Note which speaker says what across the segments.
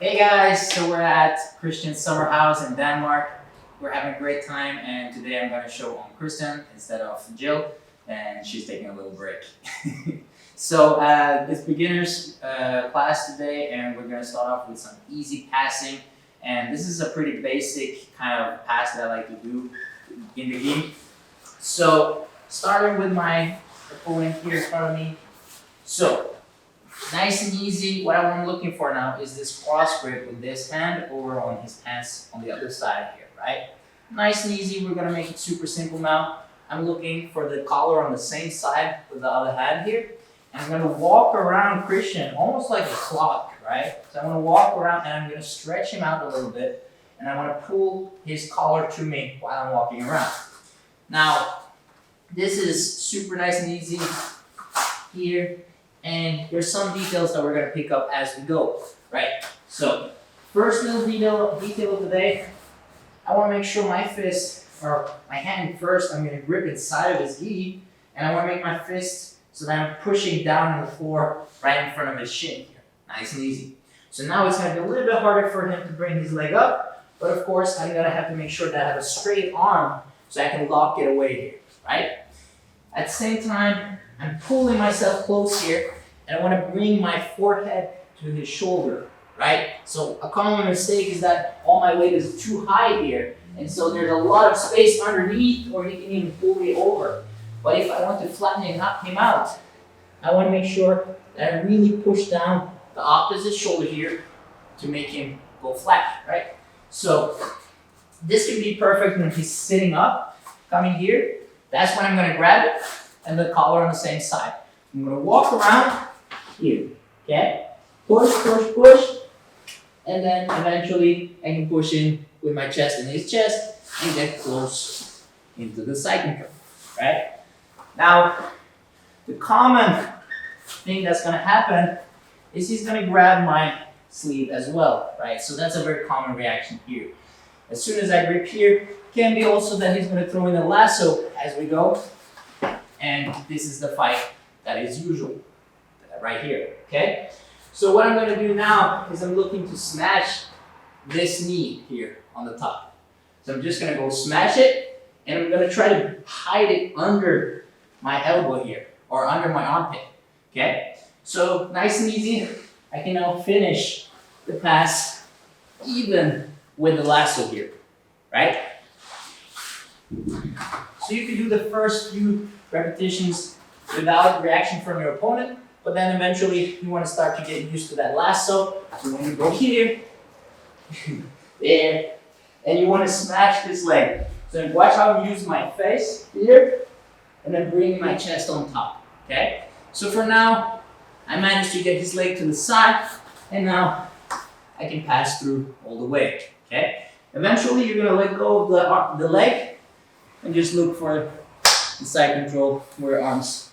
Speaker 1: Hey guys, so we're at Christian's summer house in Denmark. We're having a great time, and today I'm going to show on Kristen instead of Jill, and she's taking a little break. So it's beginners class today, and we're going to start off with some easy passing. And this is a pretty basic kind of pass that I like to do in the game. So starting with my opponent here in front of me. So nice and easy. What I'm looking for now is this cross grip with this hand over on his hands on the other side here, right? Nice and easy. We're gonna make it super simple now. I'm looking for the collar on the same side with the other hand here. And I'm gonna walk around Christian almost like a clock, right? So I'm gonna walk around and I'm gonna stretch him out a little bit. And I wanna pull his collar to me while I'm walking around. Now, this is super nice and easy here. And there's some details that we're going to pick up as we go, right? So, first little detail of the day, I want to make sure my fist, or my hand first, I'm going to grip inside of his gi, and I want to make my fist so that I'm pushing down on the floor right in front of his shin here. Nice and easy. So now it's going to be a little bit harder for him to bring his leg up, but of course I'm going to have to make sure that I have a straight arm so I can lock it away here, right? At the same time, I'm pulling myself close here, and I want to bring my forehead to his shoulder, right? So a common mistake is that all my weight is too high here, and so there's a lot of space underneath, or he can even pull me over. But if I want to flatten him out, I want to make sure that I really push down the opposite shoulder here to make him go flat, right? So this can be perfect when he's sitting up, coming here. That's when I'm going to grab it, and the collar on the same side. I'm going to walk around here, okay? Push, push, push, and then eventually I can push in with my chest in his chest and get close into the side control, right? Now, the common thing that's going to happen is he's going to grab my sleeve as well, right? So that's a very common reaction here. As soon as I grip here, can be also that he's going to throw in a lasso as we go. And this is the fight that is usual, right here, okay? So what I'm going to do now is I'm looking to smash this knee here on the top. So I'm just going to go smash it, and I'm going to try to hide it under my elbow here, or under my armpit, okay? So nice and easy, I can now finish the pass even with the lasso here, right? So you can do the first few repetitions without reaction from your opponent, but then eventually you want to start to get used to that lasso. So when you go here, there, and you want to smash this leg. So watch how I'm using my face here, and then bringing my chest on top, okay? So for now, I managed to get his leg to the side, and now I can pass through all the way, okay? Eventually you're gonna let go of the leg, and just look for the side control where arms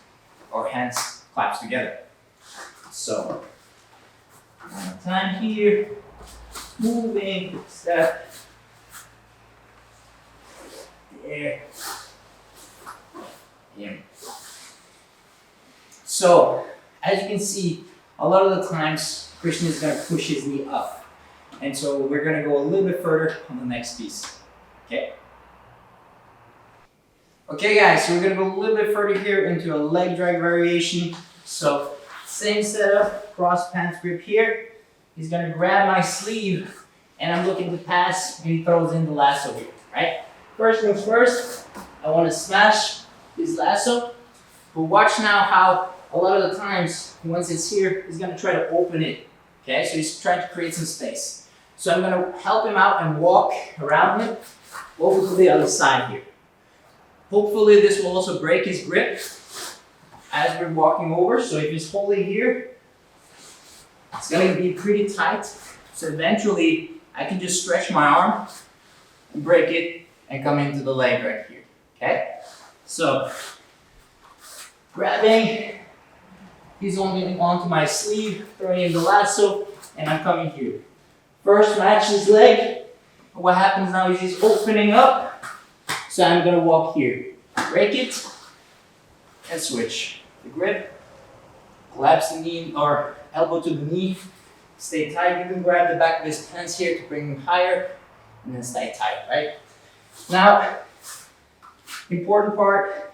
Speaker 1: or hands claps together. So, one more time here, moving, step, there, in. So, as you can see, a lot of the times Christian is going to push his knee up. And so we're going to go a little bit further on the next piece, okay? Okay guys, so we're going to go a little bit further here into a leg drag variation. So same setup, cross pants grip here. He's going to grab my sleeve, and I'm looking to pass, and he throws in the lasso here, right? First things first, I want to smash his lasso. But watch now how a lot of the times, once it's here, he's going to try to open it, okay? So he's trying to create some space. So I'm going to help him out and walk around him over to the other side here. Hopefully this will also break his grip as we're walking over. So if he's holding here, it's going to be pretty tight. So eventually I can just stretch my arm and break it and come into the leg right here. Okay? So grabbing, he's holding onto my sleeve, throwing in the lasso, and I'm coming here. First match his leg. What happens now is he's opening up. So I'm going to walk here, break it, and switch. The grip, collapse the knee or elbow to the knee, stay tight. You can grab the back of his pants here to bring him higher and then stay tight, right? Now, important part,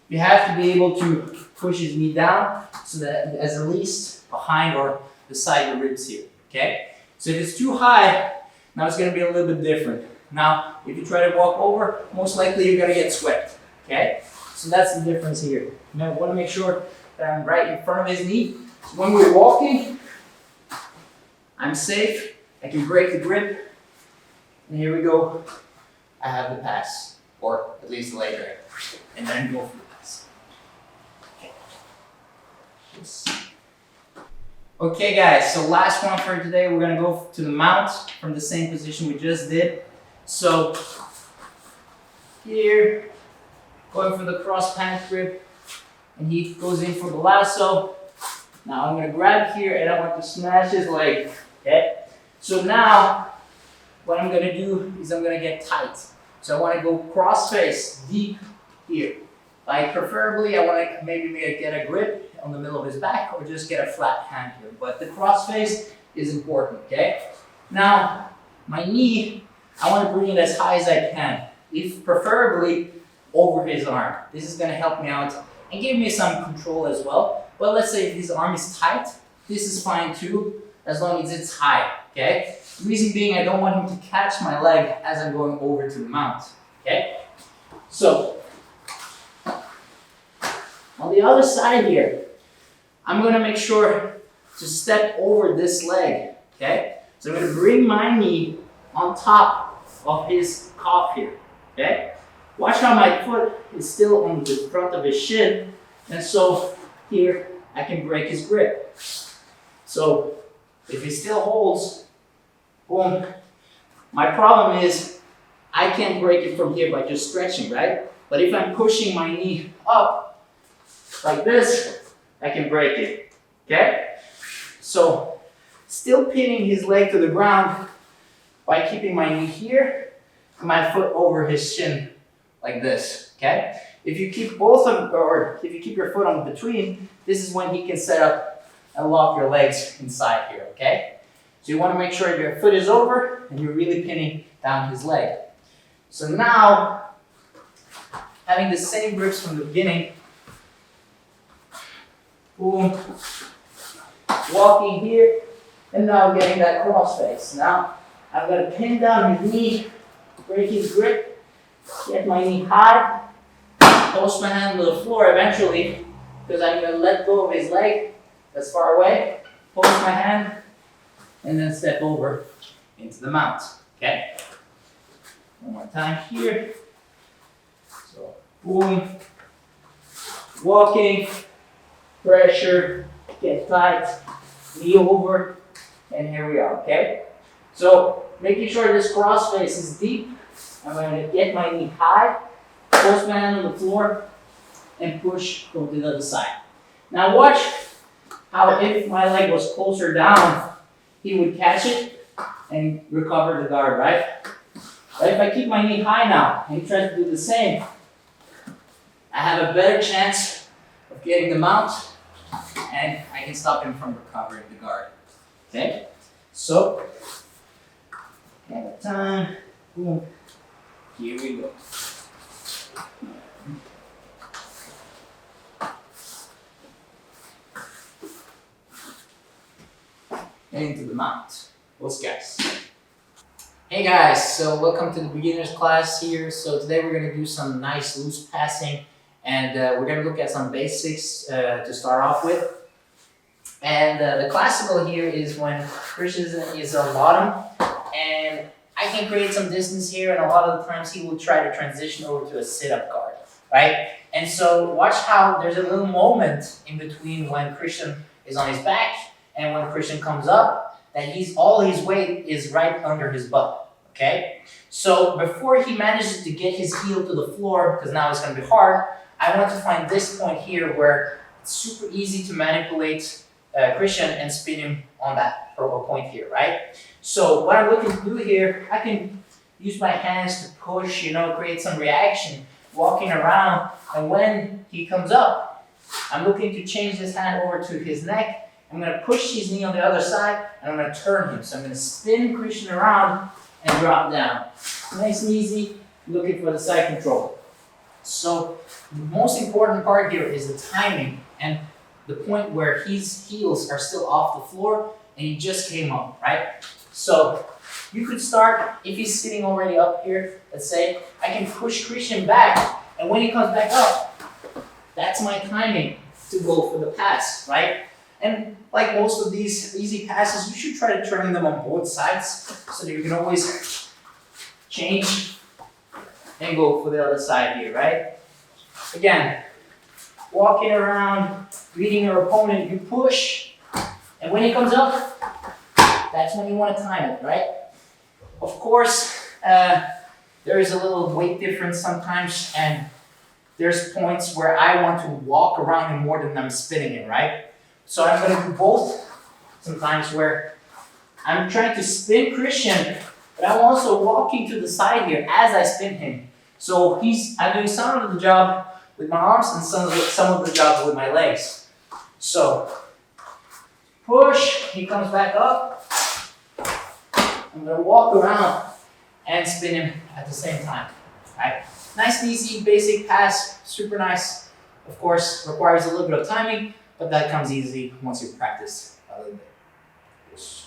Speaker 1: you have to be able to push his knee down so that as at least behind or beside the ribs here, okay? So if it's too high, now it's gonna be a little bit different. Now, if you try to walk over, most likely you're gonna get swept, okay? So that's the difference here. Now, I wanna make sure that I'm right in front of his knee. So when we're walking, I'm safe, I can break the grip, and here we go. I have the pass, or at least the leg grip, and then go for the pass. Okay. Okay guys, so last one for today, we're gonna go to the mount from the same position we just did. So here, going for the cross pant grip, and he goes in for the lasso. Now I'm gonna grab here and I want to smash his leg, okay? So now, what I'm gonna do is I'm gonna get tight. So I wanna go cross face, deep here. Like preferably, I wanna maybe get a grip on the middle of his back or just get a flat hand here. But the cross face is important, okay? Now, my knee, I wanna bring it as high as I can. If preferably over his arm. This is gonna help me out and give me some control as well. But let's say if his arm is tight, this is fine too, as long as it's high, okay? The reason being, I don't want him to catch my leg as I'm going over to the mount, okay? So, on the other side here, I'm gonna make sure to step over this leg, okay? So I'm gonna bring my knee on top of his calf here, okay? Watch how my foot is still on the front of his shin, and so here I can break his grip. So if he still holds, boom. My problem is I can't break it from here by just stretching, right? But if I'm pushing my knee up like this, I can break it, okay? So still pinning his leg to the ground by keeping my knee here and my foot over his shin like this, okay? If you keep both of, or if you keep your foot on between, this is when he can set up and lock your legs inside here, okay? So you want to make sure your foot is over and you're really pinning down his leg. So now, having the same grips from the beginning, boom, walking here, and now getting that cross face. Now, I'm going to pin down his knee, break his grip, get my knee high, post my hand to the floor eventually, because I'm going to let go of his leg that's far away, post my hand, and then step over into the mount, okay? One more time here. So, boom, walking, pressure, get tight, knee over, and here we are, okay? So, making sure this cross face is deep, I'm going to get my knee high, post my hand on the floor, and push, go to the other side. Now watch how if my leg was closer down, he would catch it and recover the guard, right? But if I keep my knee high now, and he tries to do the same, I have a better chance of getting the mount, and I can stop him from recovering the guard, okay? So, one more time, boom, here we go. Into the mount. What's guys? Hey guys, so welcome to the beginners class here. So today we're going to do some nice loose passing, and we're going to look at some basics to start off with. And the classical here is when Christian is on bottom, and I can create some distance here, and a lot of the times he will try to transition over to a sit-up guard, right? And so watch how there's a little moment in between when Christian is on his back and when Christian comes up, that all his weight is right under his butt, okay? So before he manages to get his heel to the floor, because now it's gonna be hard, I want to find this point here where it's super easy to manipulate Christian and spin him on that point here, right? So what I'm looking to do here, I can use my hands to push, create some reaction, walking around, and when he comes up, I'm looking to change his hand over to his neck, I'm gonna push his knee on the other side, and I'm gonna turn him. So I'm gonna spin Christian around and drop down. Nice and easy, looking for the side control. So the most important part here is the timing and the point where his heels are still off the floor and he just came up, right? So you could start, if he's sitting already up here, let's say, I can push Christian back, and when he comes back up, that's my timing to go for the pass, right? And like most of these easy passes, you should try to train them on both sides so that you can always change and go for the other side here, right? Again, walking around, reading your opponent, you push, and when he comes up, that's when you want to time it, right? Of course, there is a little weight difference sometimes, and there's points where I want to walk around him more than I'm spinning it, right? So I'm going to do both sometimes where I'm trying to spin Christian, but I'm also walking to the side here as I spin him. So I'm doing some of the job with my arms and some of the job with my legs. So push, he comes back up. I'm going to walk around and spin him at the same time. Right? Nice and easy, basic pass, super nice. Of course, requires a little bit of timing, but that comes easy once you practice a little bit.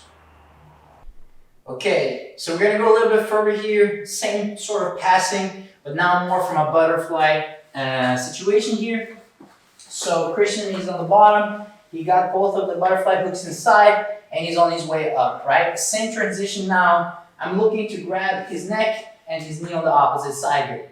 Speaker 1: Okay, so we're gonna go a little bit further here. Same sort of passing, but now more from a butterfly situation here. So Christian is on the bottom. He got both of the butterfly hooks inside, and he's on his way up, right? Same transition now. I'm looking to grab his neck and his knee on the opposite side here.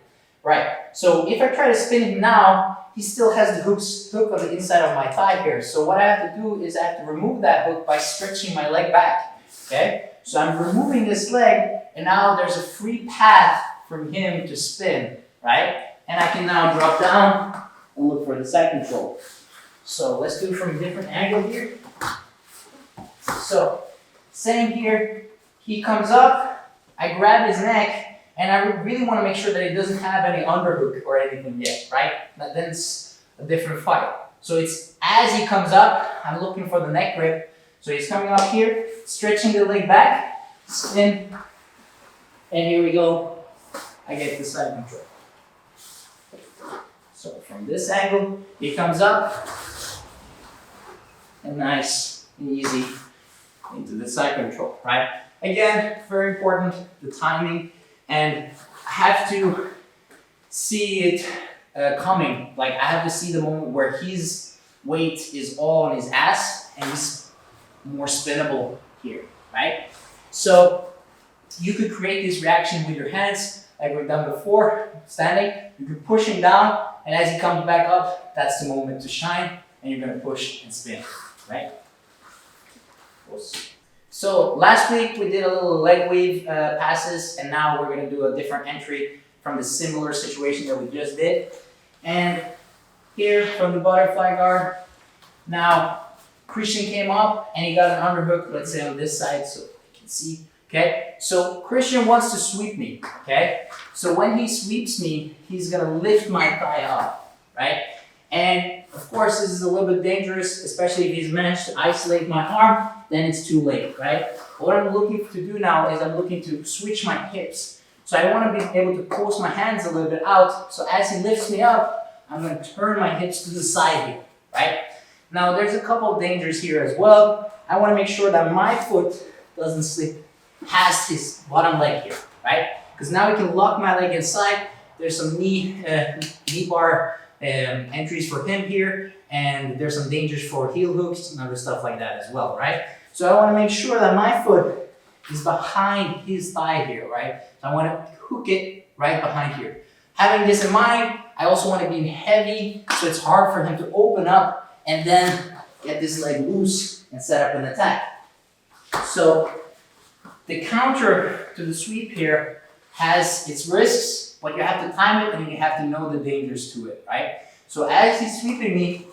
Speaker 1: Right, so if I try to spin him now, he still has the hook on the inside of my thigh here. So what I have to do is I have to remove that hook by stretching my leg back, okay? So I'm removing this leg, and now there's a free path from him to spin, right? And I can now drop down and look for the side control. So let's do it from a different angle here. So, same here, he comes up, I grab his neck, and I really want to make sure that he doesn't have any underhook or anything yet, right? Then it's a different fight. So it's as he comes up, I'm looking for the neck grip. So he's coming up here, stretching the leg back, spin, and here we go. I get the side control. So from this angle, he comes up, and nice and easy into the side control, right? Again, very important, the timing. And I have to see it coming. Like I have to see the moment where his weight is all on his ass and he's more spinnable here, right? So you could create this reaction with your hands like we've done before, standing. You can push him down, and as he comes back up, that's the moment to shine, and you're gonna push and spin, right? So last week we did a little leg weave passes, and now we're going to do a different entry from the similar situation that we just did. And here from the butterfly guard, now Christian came up and he got an underhook, let's say on this side so you can see. Okay, so Christian wants to sweep me, okay? So when he sweeps me, he's going to lift my thigh up, right? And of course, this is a little bit dangerous, especially if he's managed to isolate my arm, then it's too late, right? What I'm looking to do now is I'm looking to switch my hips. So I want to be able to post my hands a little bit out. So as he lifts me up, I'm going to turn my hips to the side here, right? Now there's a couple of dangers here as well. I want to make sure that my foot doesn't slip past his bottom leg here, right? Because now we can lock my leg inside. There's some knee bar entries for him here, and there's some dangers for heel hooks and other stuff like that as well, right? So I want to make sure that my foot is behind his thigh here, right? So I want to hook it right behind here. Having this in mind, I also want to be heavy so it's hard for him to open up and then get this leg loose and set up an attack. So the counter to the sweep here has its risks, but you have to time it and you have to know the dangers to it, right? So as he's sweeping me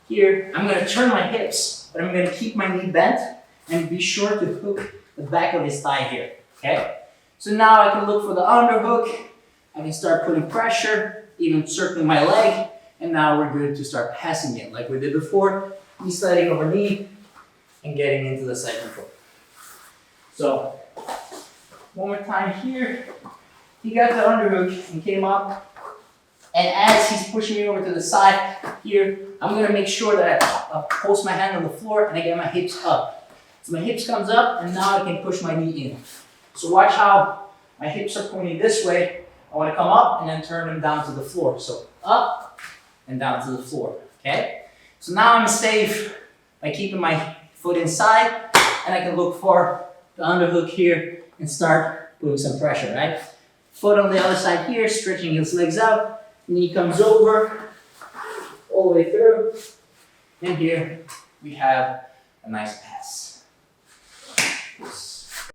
Speaker 1: here, I'm going to turn my hips, but I'm going to keep my knee bent and be sure to hook the back of his thigh here, okay? So now I can look for the underhook. I can start putting pressure, even circling my leg, and now we're good to start passing it like we did before. Knee sliding over knee, and getting into the side control. So, one more time here. He got the underhook and came up. And as he's pushing me over to the side here, I'm gonna make sure that I post my hand on the floor and I get my hips up. So my hips comes up and now I can push my knee in. So watch how my hips are pointing this way. I wanna come up and then turn them down to the floor. So up and down to the floor, okay? So now I'm safe by keeping my foot inside and I can look for the underhook here and start putting some pressure, right? Foot on the other side here, stretching his legs out. Knee comes over, all the way through. And here we have a nice pass.